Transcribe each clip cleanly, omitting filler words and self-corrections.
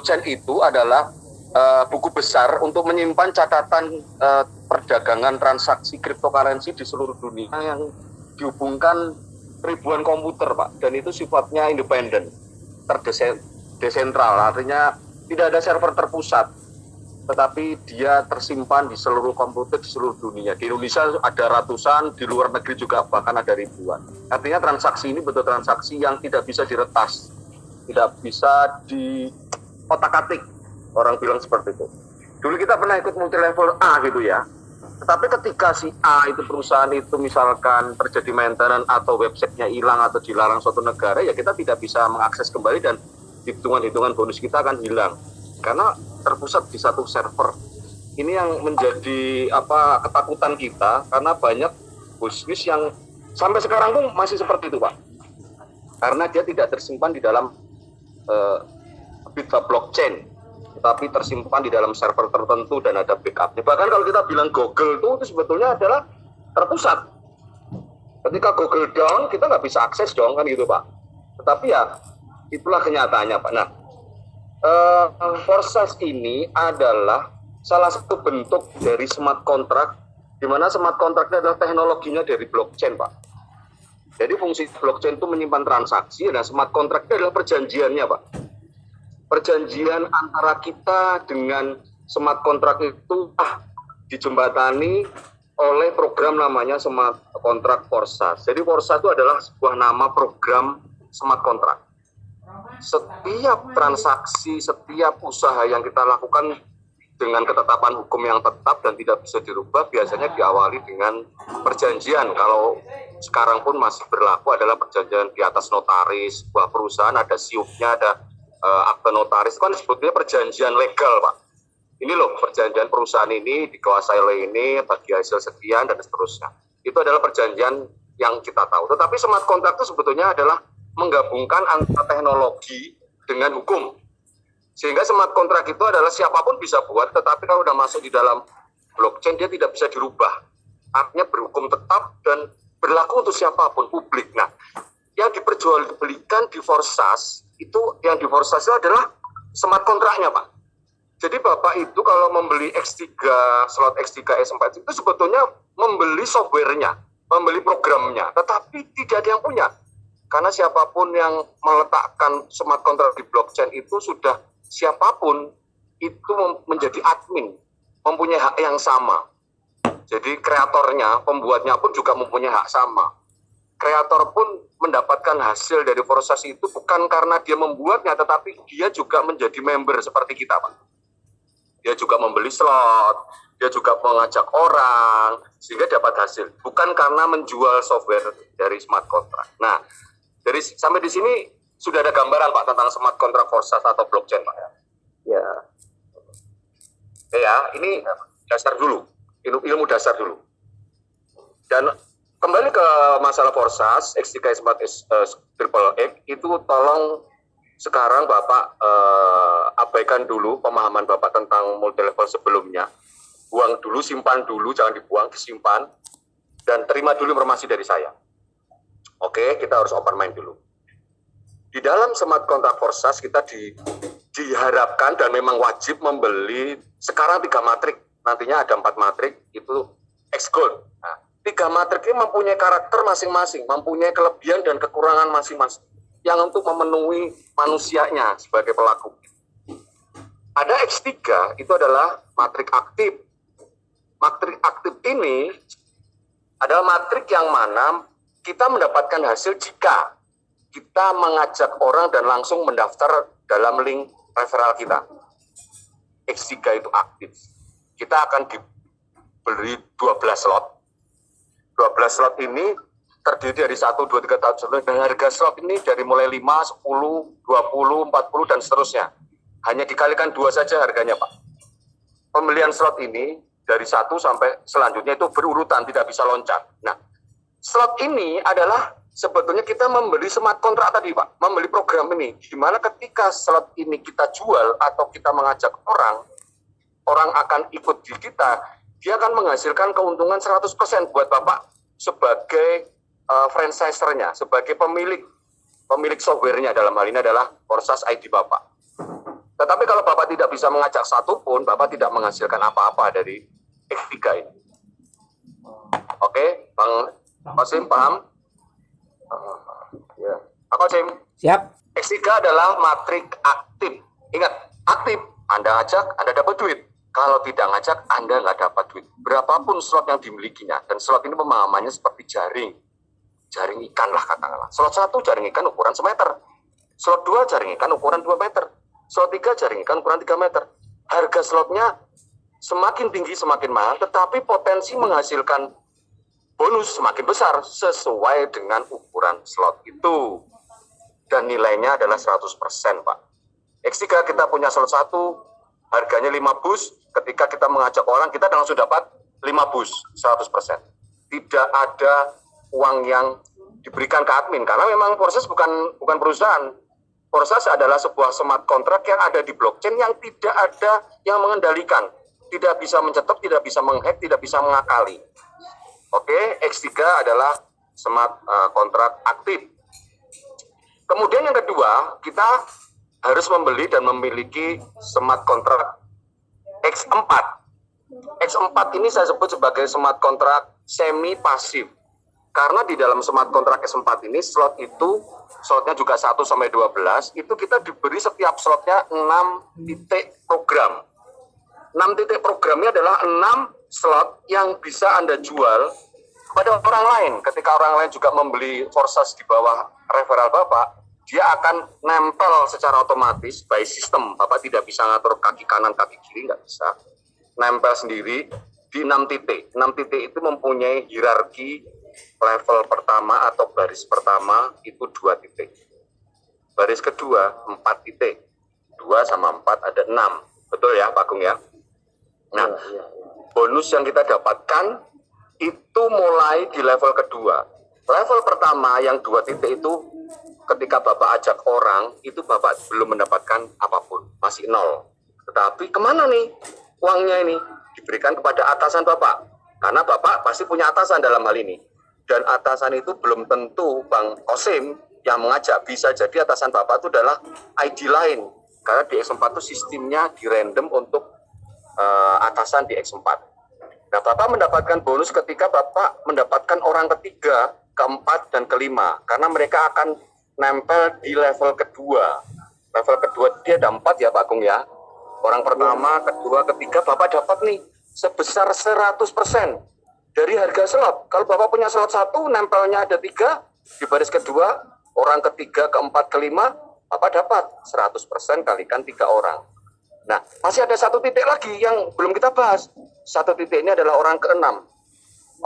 blockchain itu adalah buku besar untuk menyimpan catatan perdagangan transaksi cryptocurrency di seluruh dunia yang dihubungkan ribuan komputer, Pak, dan itu sifatnya independen, desentral, artinya tidak ada server terpusat, tetapi dia tersimpan di seluruh komputer di seluruh dunia. Di Indonesia ada ratusan, di luar negeri juga bahkan ada ribuan. Artinya transaksi ini betul transaksi yang tidak bisa diretas, tidak bisa diotak-atik, orang bilang seperti itu. Dulu kita pernah ikut multi level A gitu ya, tetapi ketika si A itu perusahaan itu misalkan terjadi maintenance atau websitenya hilang atau dilarang suatu negara, ya kita tidak bisa mengakses kembali dan hitungan-hitungan bonus kita akan hilang karena terpusat di satu server. Ini yang menjadi ketakutan kita, karena banyak bisnis yang sampai sekarang pun masih seperti itu, Pak, karena dia tidak tersimpan di dalam bidang blockchain, tetapi tersimpan di dalam server tertentu dan ada backupnya. Bahkan kalau kita bilang Google itu sebetulnya adalah terpusat. Ketika Google down, kita nggak bisa akses dong, kan gitu, Pak. Tetapi ya itulah kenyataannya, Pak. Nah, proses ini adalah salah satu bentuk dari smart contract, di mana smart contract adalah teknologinya dari blockchain, Pak. Jadi fungsi blockchain itu menyimpan transaksi, dan smart contract adalah perjanjiannya, Pak. Perjanjian antara kita dengan smart contract itu dijembatani oleh program namanya smart contract Forsas. Jadi Forsas itu adalah sebuah nama program smart contract. Setiap transaksi, setiap usaha yang kita lakukan dengan ketetapan hukum yang tetap dan tidak bisa dirubah, biasanya diawali dengan perjanjian. Kalau sekarang pun masih berlaku adalah perjanjian di atas notaris. Sebuah perusahaan ada siupnya, ada akte notaris, kan sebetulnya perjanjian legal, Pak. Ini loh, perjanjian perusahaan ini dikuasai oleh ini bagi hasil sekian dan seterusnya. Itu adalah perjanjian yang kita tahu. Tetapi smart contract itu sebetulnya adalah menggabungkan antara teknologi dengan hukum. Sehingga smart contract itu adalah siapapun bisa buat, tetapi kalau sudah masuk di dalam blockchain dia tidak bisa dirubah. Artinya berhukum tetap dan berlaku untuk siapapun, publik. Nah, yang diperjualbelikan di Forsas itu, yang di Forsas itu adalah smart kontraknya, Pak. Jadi Bapak itu kalau membeli X3, slot X3, S4 itu sebetulnya membeli softwarenya, membeli programnya, tetapi tidak ada yang punya. Karena siapapun yang meletakkan smart contract di blockchain itu sudah, siapapun itu menjadi admin, mempunyai hak yang sama. Jadi kreatornya, pembuatnya pun juga mempunyai hak sama. Kreator pun mendapatkan hasil dari Forsas itu bukan karena dia membuatnya, tetapi dia juga menjadi member seperti kita, Pak. Dia juga membeli slot, dia juga mengajak orang, sehingga dapat hasil. Bukan karena menjual software dari smart contract. Nah, sampai di sini sudah ada gambaran, Pak, tentang smart contract Forsas atau blockchain, Pak. Ya. Ya, ini dasar dulu, ilmu dasar dulu. Dan kembali ke masalah Forsas, X3 Smart Triple X, itu tolong sekarang Bapak abaikan dulu pemahaman Bapak tentang multi level sebelumnya. Buang dulu, simpan dulu, jangan dibuang, disimpan, dan terima dulu informasi dari saya. Oke, kita harus open mind dulu. Di dalam smart contract Forsas kita diharapkan dan memang wajib membeli sekarang 3 matrik, nantinya ada 4 matrik, itu X Gold. Nah, 3 matrik ini mempunyai karakter masing-masing, mempunyai kelebihan dan kekurangan masing-masing yang untuk memenuhi manusianya sebagai pelaku. Ada X3, itu adalah matrik aktif. Matrik aktif ini adalah matrik yang mana kita mendapatkan hasil jika kita mengajak orang dan langsung mendaftar dalam link referral kita. X3 itu aktif. Kita akan diberi 12 slot. 12 slot ini terdiri dari 1, 2, 3 tahun, dan harga slot ini dari mulai 5, 10, 20, 40, dan seterusnya. Hanya dikalikan 2 saja harganya, Pak. Pembelian slot ini dari 1 sampai selanjutnya itu berurutan, tidak bisa loncat. Nah, slot ini adalah sebetulnya kita membeli smart contract tadi, Pak. Membeli program ini. Di mana ketika slot ini kita jual atau kita mengajak orang akan ikut di kita, dia akan menghasilkan keuntungan 100% buat Bapak sebagai franchisernya, sebagai pemilik softwarenya, dalam hal ini adalah Forsas ID Bapak. Tetapi kalau Bapak tidak bisa mengajak satu pun, Bapak tidak menghasilkan apa-apa dari X3 ini. Oke, Bang Qasim, paham? Ya. Pak Qasim. Siap. X3 adalah matrik aktif. Ingat, aktif. Anda ajak, Anda dapat duit. Kalau tidak ngajak, Anda nggak dapat duit. Berapapun slot yang dimilikinya. Dan slot ini pemahamannya seperti jaring. Jaring ikan lah katakanlah. Slot 1 jaring ikan ukuran 1 meter. Slot 2 jaring ikan ukuran 2 meter. Slot 3 jaring ikan ukuran 3 meter. Harga slotnya semakin tinggi semakin mahal, tetapi potensi menghasilkan bonus semakin besar sesuai dengan ukuran slot itu. Dan nilainya adalah 100%, Pak. X3 kita punya slot 1, harganya 5 bus. Ketika kita mengajak orang, kita langsung dapat 5 bus, 100%. Tidak ada uang yang diberikan ke admin, karena memang proses bukan perusahaan. Proses adalah sebuah smart contract yang ada di blockchain yang tidak ada yang mengendalikan. Tidak bisa mencetak, tidak bisa menghack, tidak bisa mengakali. Oke, X3 adalah smart contract aktif. Kemudian yang kedua, kita harus membeli dan memiliki smart contract X4. X4 ini saya sebut sebagai smart contract semi pasif. Karena di dalam smart contract X4 ini slotnya juga 1 sampai 12, itu kita diberi setiap slotnya 6 titik program. 6 titik programnya adalah 6 slot yang bisa Anda jual kepada orang lain. Ketika orang lain juga membeli Forsas di bawah referral Bapak, dia akan nempel secara otomatis by system. Bapak tidak bisa ngatur kaki kanan, kaki kiri, nggak bisa. Nempel sendiri di 6 titik. 6 titik itu mempunyai hierarki. Level pertama atau baris pertama itu 2 titik. Baris kedua 4 titik. 2 sama 4 ada 6. Betul ya Pak Agung ya? Nah, bonus yang kita dapatkan itu mulai di level kedua. Level pertama yang 2 titik itu ketika Bapak ajak orang, itu Bapak belum mendapatkan apapun. Masih 0. Tetapi kemana nih uangnya ini? Diberikan kepada atasan Bapak. Karena Bapak pasti punya atasan dalam hal ini. Dan atasan itu belum tentu Bang Qasim yang mengajak. Bisa jadi atasan Bapak itu adalah ID lain. Karena di X4 itu sistemnya di random untuk atasan di X4. Nah, Bapak mendapatkan bonus ketika Bapak mendapatkan orang ketiga, keempat, dan kelima. Karena mereka akan nempel di level kedua. Level kedua dia ada 4 ya Pak Agung ya. Orang pertama, kedua, ketiga Bapak dapat nih sebesar 100%. Dari harga slot, kalau Bapak punya slot 1, nempelnya ada 3, di baris kedua, orang ketiga, keempat, kelima, Bapak dapat 100% kalikan 3 orang. Nah, masih ada 1 titik lagi yang belum kita bahas. 1 titik ini adalah orang ke-6.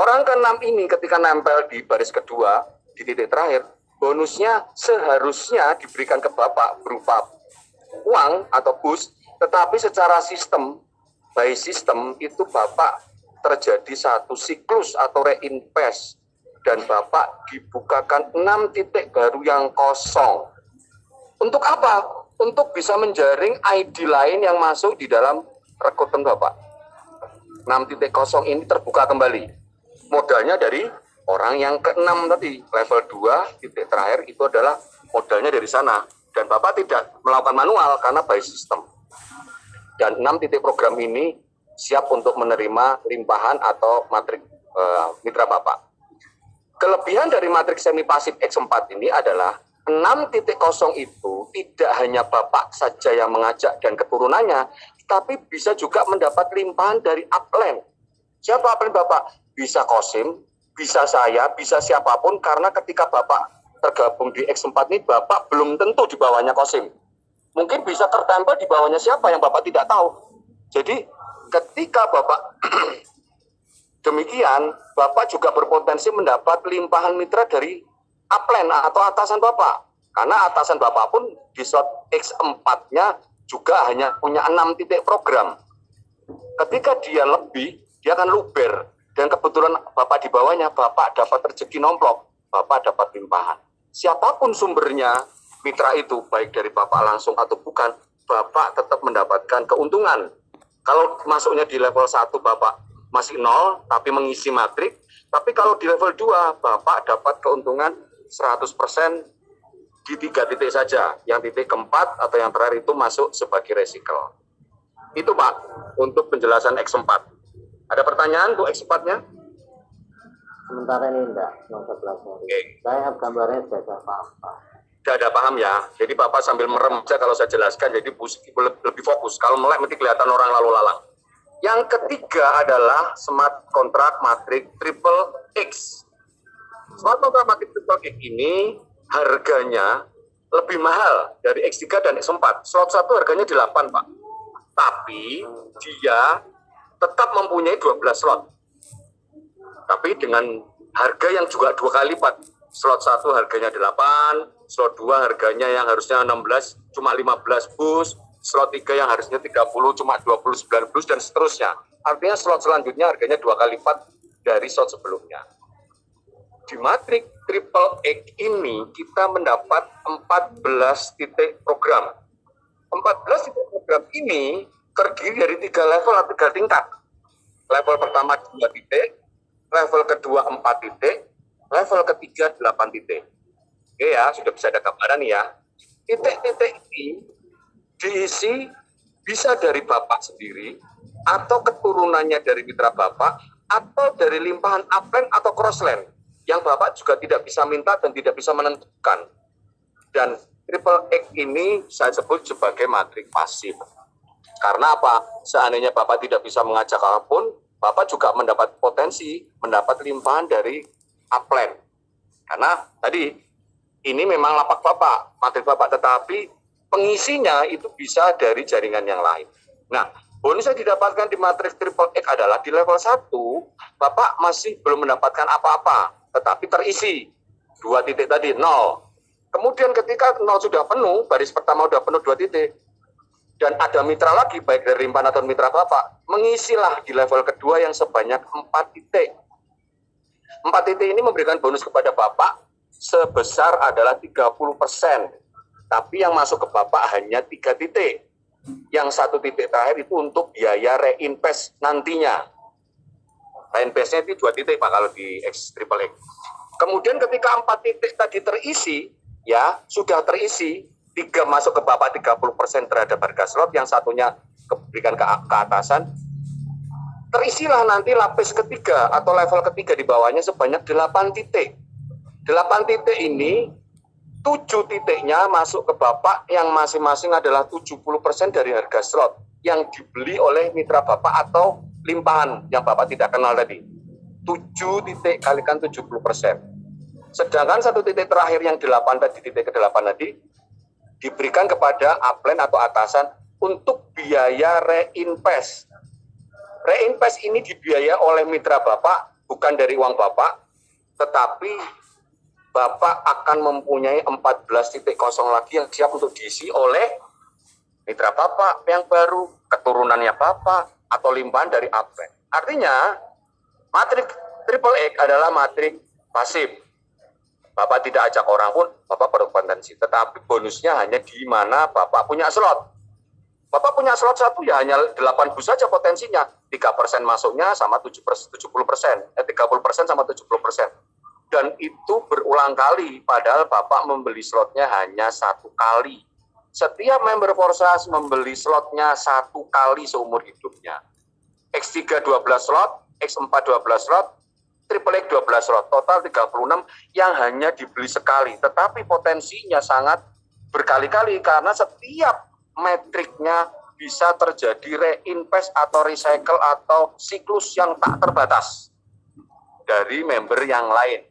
Orang ke-6 ini ketika nempel di baris kedua, di titik terakhir, bonusnya seharusnya diberikan ke Bapak berupa uang atau bus, tetapi secara sistem, by system, itu Bapak terjadi satu siklus atau reinvest dan Bapak dibukakan 6 titik baru yang kosong. Untuk apa? Untuk bisa menjaring ID lain yang masuk di dalam rekrutmen Bapak. 6 titik kosong ini terbuka kembali. Modalnya dari orang yang ke-6 tadi, level 2 titik terakhir itu adalah modalnya dari sana. Dan Bapak tidak melakukan manual karena by system. Dan 6 titik program ini siap untuk menerima limpahan atau matrik mitra Bapak. Kelebihan dari matrik semi pasif X4 ini adalah 6 titik kosong itu tidak hanya Bapak saja yang mengajak dan keturunannya, tapi bisa juga mendapat limpahan dari upline. Siapa upline Bapak? Bisa Qasim, bisa saya, bisa siapapun, karena ketika Bapak tergabung di X4 ini, Bapak belum tentu di bawahnya Qasim. Mungkin bisa tertempel di bawahnya siapa yang Bapak tidak tahu. Jadi ketika Bapak demikian, Bapak juga berpotensi mendapat limpahan mitra dari upline atau atasan Bapak. Karena atasan Bapak pun di slot X4-nya juga hanya punya 6 titik program. Ketika dia lebih, dia akan luber. Dan kebetulan Bapak di bawahnya, Bapak dapat rezeki nomplok, Bapak dapat limpahan. Siapapun sumbernya, mitra itu, baik dari Bapak langsung atau bukan, Bapak tetap mendapatkan keuntungan. Kalau masuknya di level 1 Bapak masih 0 tapi mengisi matrik, tapi kalau di level 2 Bapak dapat keuntungan 100% di 3 titik saja. Yang titik keempat atau yang terakhir itu masuk sebagai recycle. Itu Pak, untuk penjelasan X4. Ada pertanyaan untuk X4-nya? Sementara ini enggak, yang 11 hari. Oke. Saya gambarnya sudah ada apa-apa. Tidak ada paham ya. Jadi Bapak sambil merem aja kalau saya jelaskan, jadi lebih fokus. Kalau melek nanti kelihatan orang lalu lalang. Yang ketiga adalah smart contract matrix triple X. Smart contract matrix triple X ini harganya lebih mahal dari X3 dan X4. Slot 1 harganya 8 Pak. Tapi dia tetap mempunyai 12 slot. Tapi dengan harga yang juga 2 kali lipat. Slot 1 harganya 8, slot 2 harganya yang harusnya 16 cuma 15 bus, slot 3 yang harusnya 30 cuma 29 bus, dan seterusnya. Artinya slot selanjutnya harganya 2 kali lipat dari slot sebelumnya. Di matrix triple X ini kita mendapat 14 titik program. 14 titik program ini terdiri dari 3 level atau 3 tingkat. Level pertama 2 titik, level kedua 4 titik, level ketiga 8 titik. Oke ya, sudah bisa ada gambaran nih ya. Titik-titik ini diisi bisa dari Bapak sendiri, atau keturunannya dari mitra Bapak, atau dari limpahan upline atau crossline, yang Bapak juga tidak bisa minta dan tidak bisa menentukan. Dan triple X ini saya sebut sebagai matriks pasif. Karena apa? Seandainya Bapak tidak bisa mengajak apapun, Bapak juga mendapat potensi, mendapat limpahan dari upline. Karena tadi ini memang lapak Bapak, matriks Bapak, tetapi pengisinya itu bisa dari jaringan yang lain. Nah, bonus yang didapatkan di matriks triple X adalah di level 1, Bapak masih belum mendapatkan apa-apa, tetapi terisi 2 titik tadi, 0. Kemudian ketika 0 sudah penuh, baris pertama sudah penuh 2 titik, dan ada mitra lagi, baik dari limpahan atau mitra Bapak, mengisilah di level kedua yang sebanyak 4 titik. 4 titik ini memberikan bonus kepada Bapak sebesar adalah 30%. Tapi yang masuk ke Bapak hanya 3 titik. Yang 1 titik terakhir itu untuk biaya reinvest nantinya. Reinvestnya itu 2 titik Pak kalau di X triple X. Kemudian ketika 4 titik tadi terisi, ya sudah terisi, 3 masuk ke Bapak 30% terhadap harga slot, yang satunya diberikan ke atasan, terisilah nanti lapis ketiga atau level ketiga di bawahnya sebanyak 8 titik. 8 titik ini, 7 titiknya masuk ke Bapak yang masing-masing adalah 70% dari harga slot yang dibeli oleh mitra Bapak atau limpahan yang Bapak tidak kenal tadi. 7 titik kalikan 70%. Sedangkan 1 titik terakhir yang 8 tadi, titik ke-8 tadi, diberikan kepada upline atau atasan untuk biaya reinvest. Reinvest ini dibiayai oleh mitra Bapak, bukan dari uang Bapak, tetapi Bapak akan mempunyai 14 titik kosong lagi yang siap untuk diisi oleh mitra Bapak yang baru, keturunannya Bapak, atau limpahan dari upline. Artinya, matriks triple X adalah matriks pasif. Bapak tidak ajak orang pun, Bapak berpotensi. Tetapi bonusnya hanya di mana Bapak punya slot. Bapak punya slot 1 ya hanya 8 bus saja potensinya. 3% masuknya sama 70%. 30% sama 70%. Dan itu berulang kali, padahal Bapak membeli slotnya hanya 1 kali. Setiap member Forsas membeli slotnya 1 kali seumur hidupnya. X3 12 slot, X4 12 slot, triple X 12 slot, total 36 yang hanya dibeli sekali. Tetapi potensinya sangat berkali-kali karena setiap metriknya bisa terjadi reinvest atau recycle atau siklus yang tak terbatas dari member yang lain.